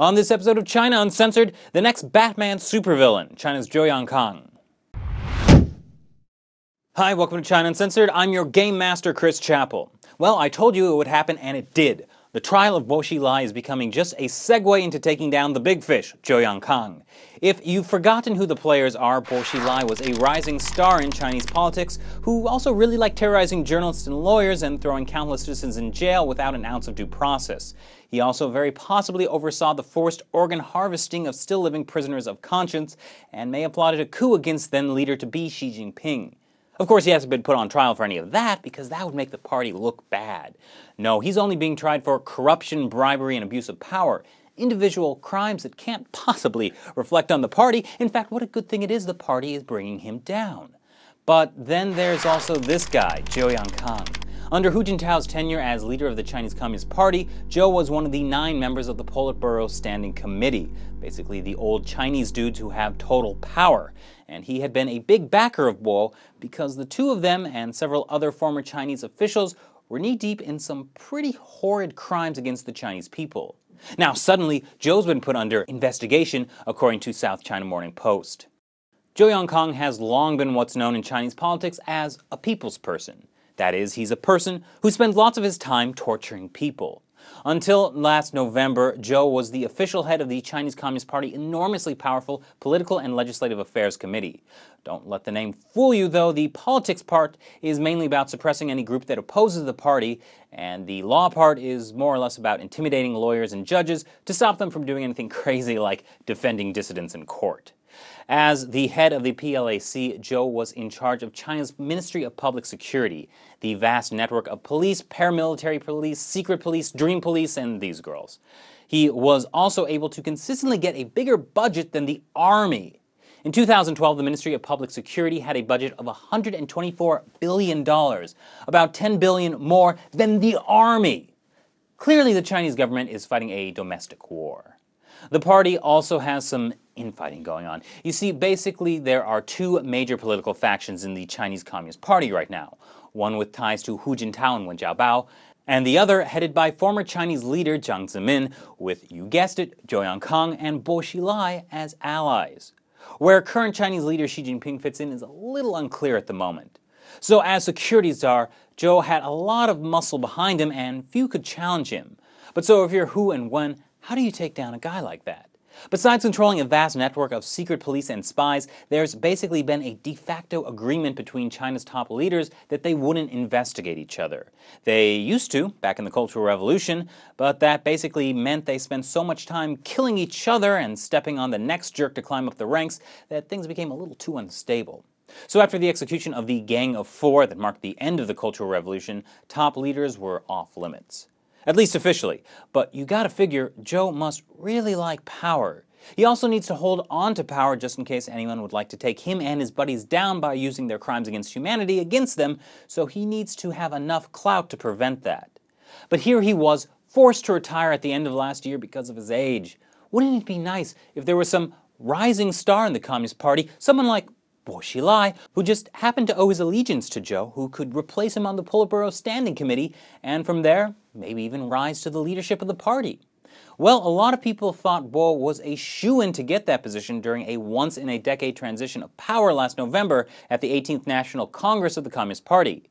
On this episode of China Uncensored, the next Batman supervillain, China's Zhou Yongkang. Hi, welcome to China Uncensored. I'm your game master, Chris Chappell. Well, I told you it would happen, and it did. The trial of Bo Xilai is becoming just a segue into taking down the big fish, Zhou Yongkang. If you've forgotten who the players are, Bo Xilai was a rising star in Chinese politics who also really liked terrorizing journalists and lawyers and throwing countless citizens in jail without an ounce of due process. He also very possibly oversaw the forced organ harvesting of still living prisoners of conscience and may have plotted a coup against then-leader-to-be Xi Jinping. Of course, he hasn't been put on trial for any of that, because that would make the party look bad. No, he's only being tried for corruption, bribery, and abuse of power. Individual crimes that can't possibly reflect on the party. In fact, what a good thing it is the party is bringing him down. But then there's also this guy, Zhou Yongkang. Under Hu Jintao's tenure as leader of the Chinese Communist Party, Zhou was one of the 9 members of the Politburo Standing Committee, basically the old Chinese dudes who have total power. And he had been a big backer of Bo because the two of them and several other former Chinese officials were knee-deep in some pretty horrid crimes against the Chinese people. Now suddenly, Zhou's been put under investigation, according to South China Morning Post. Zhou Yongkang has long been what's known in Chinese politics as a people's person. That is, he's a person who spends lots of his time torturing people. Until last November, Zhou was the official head of the Chinese Communist Party enormously powerful Political and Legislative Affairs Committee. Don't let the name fool you, though. The politics part is mainly about suppressing any group that opposes the party, and the law part is more or less about intimidating lawyers and judges to stop them from doing anything crazy like defending dissidents in court. As the head of the PLAC, Zhou was in charge of China's Ministry of Public Security, the vast network of police, paramilitary police, secret police, dream police, and these girls. He was also able to consistently get a bigger budget than the army. In 2012, the Ministry of Public Security had a budget of $124 billion, about $10 billion more than the army. Clearly, the Chinese government is fighting a domestic war. The party also has some infighting going on. You see, basically there are 2 major political factions in the Chinese Communist Party right now, one with ties to Hu Jintao and Wen Jiabao, and the other headed by former Chinese leader Jiang Zemin, with, you guessed it, Zhou Yongkang and Bo Xilai as allies. Where current Chinese leader Xi Jinping fits in is a little unclear at the moment. So as security czar, Zhou had a lot of muscle behind him and few could challenge him. But so if you're Hu and Wen, how do you take down a guy like that? Besides controlling a vast network of secret police and spies, there's basically been a de facto agreement between China's top leaders that they wouldn't investigate each other. They used to, back in the Cultural Revolution, but that basically meant they spent so much time killing each other and stepping on the next jerk to climb up the ranks that things became a little too unstable. So after the execution of the Gang of Four that marked the end of the Cultural Revolution, top leaders were off limits. At least officially. But you gotta figure, Zhou must really like power. He also needs to hold on to power just in case anyone would like to take him and his buddies down by using their crimes against humanity against them, so he needs to have enough clout to prevent that. But here he was, forced to retire at the end of last year because of his age. Wouldn't it be nice if there was some rising star in the Communist Party, someone like Bo Xilai, who just happened to owe his allegiance to Zhou, who could replace him on the Politburo Standing Committee, and from there, maybe even rise to the leadership of the party? Well, a lot of people thought Bo was a shoo-in to get that position during a once-in-a-decade transition of power last November at the 18th National Congress of the Communist Party.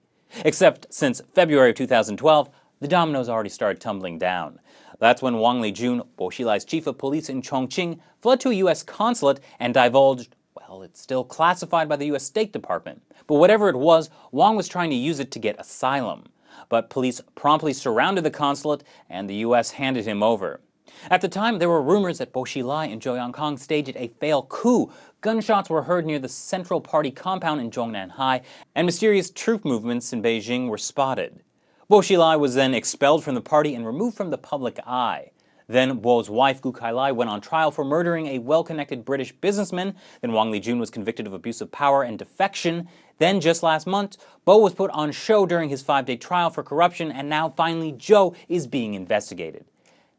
Except since February of 2012, the dominoes already started tumbling down. That's when Wang Lijun, Bo Xilai's chief of police in Chongqing, fled to a U.S. consulate and divulged, well, it's still classified by the U.S. State Department. But whatever it was, Wang was trying to use it to get asylum. But police promptly surrounded the consulate, and the U.S. handed him over. At the time, there were rumors that Bo Xilai and Zhou Yongkang staged a failed coup. Gunshots were heard near the Central Party compound in Zhongnanhai, and mysterious troop movements in Beijing were spotted. Bo Xilai was then expelled from the party and removed from the public eye. Then Bo's wife, Gu Kailai, went on trial for murdering a well-connected British businessman. Then Wang Lijun was convicted of abuse of power and defection. Then, just last month, Bo was put on show during his 5-day trial for corruption, and now finally Zhou is being investigated.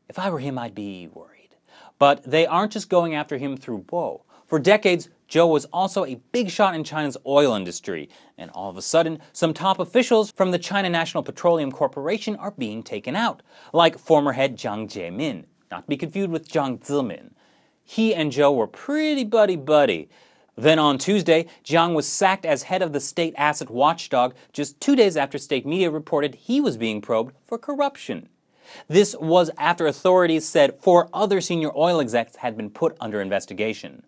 If I were him, I'd be worried. But they aren't just going after him through Bo. For decades, Zhou was also a big shot in China's oil industry, and all of a sudden, some top officials from the China National Petroleum Corporation are being taken out, like former head Jiang Zemin. not to be confused with Jiang Zemin. He and Zhou were pretty buddy-buddy. Then on Tuesday, Jiang was sacked as head of the state asset watchdog just 2 days after state media reported he was being probed for corruption. This was after authorities said 4 other senior oil execs had been put under investigation.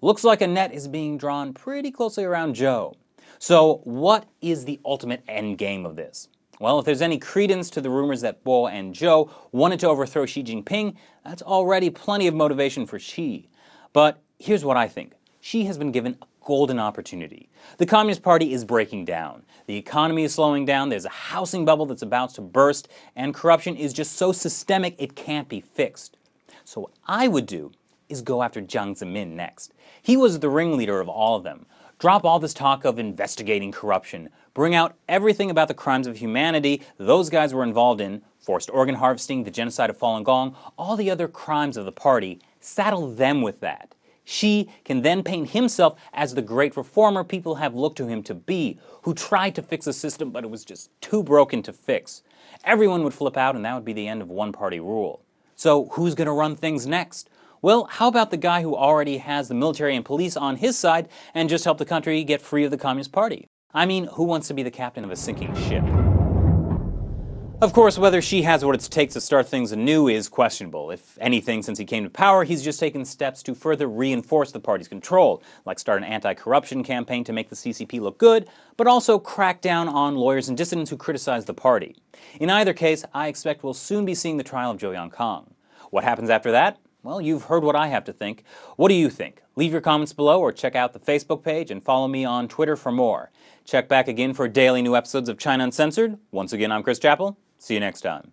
Looks like a net is being drawn pretty closely around Zhou. So what is the ultimate end game of this? Well, if there's any credence to the rumors that Bo and Zhou wanted to overthrow Xi Jinping, that's already plenty of motivation for Xi. But here's what I think. Xi has been given a golden opportunity. The Communist Party is breaking down. The economy is slowing down, there's a housing bubble that's about to burst, and corruption is just so systemic it can't be fixed. So what I would do is go after Jiang Zemin next. He was the ringleader of all of them. Drop all this talk of investigating corruption. Bring out everything about the crimes of humanity those guys were involved in, forced organ harvesting, the genocide of Falun Gong, all the other crimes of the party. Saddle them with that. Xi can then paint himself as the great reformer people have looked to him to be, who tried to fix a system but it was just too broken to fix. Everyone would flip out and that would be the end of one-party rule. So who's going to run things next? Well, how about the guy who already has the military and police on his side and just help the country get free of the Communist Party? I mean, who wants to be the captain of a sinking ship? Of course, whether Xi has what it takes to start things anew is questionable. If anything, since he came to power, he's just taken steps to further reinforce the party's control, like start an anti-corruption campaign to make the CCP look good, but also crack down on lawyers and dissidents who criticize the party. In either case, I expect we'll soon be seeing the trial of Zhou Yongkang. What happens after that? Well, you've heard what I have to think. What do you think? Leave your comments below or check out the Facebook page and follow me on Twitter for more. Check back again for daily new episodes of China Uncensored. Once again, I'm Chris Chappell. See you next time.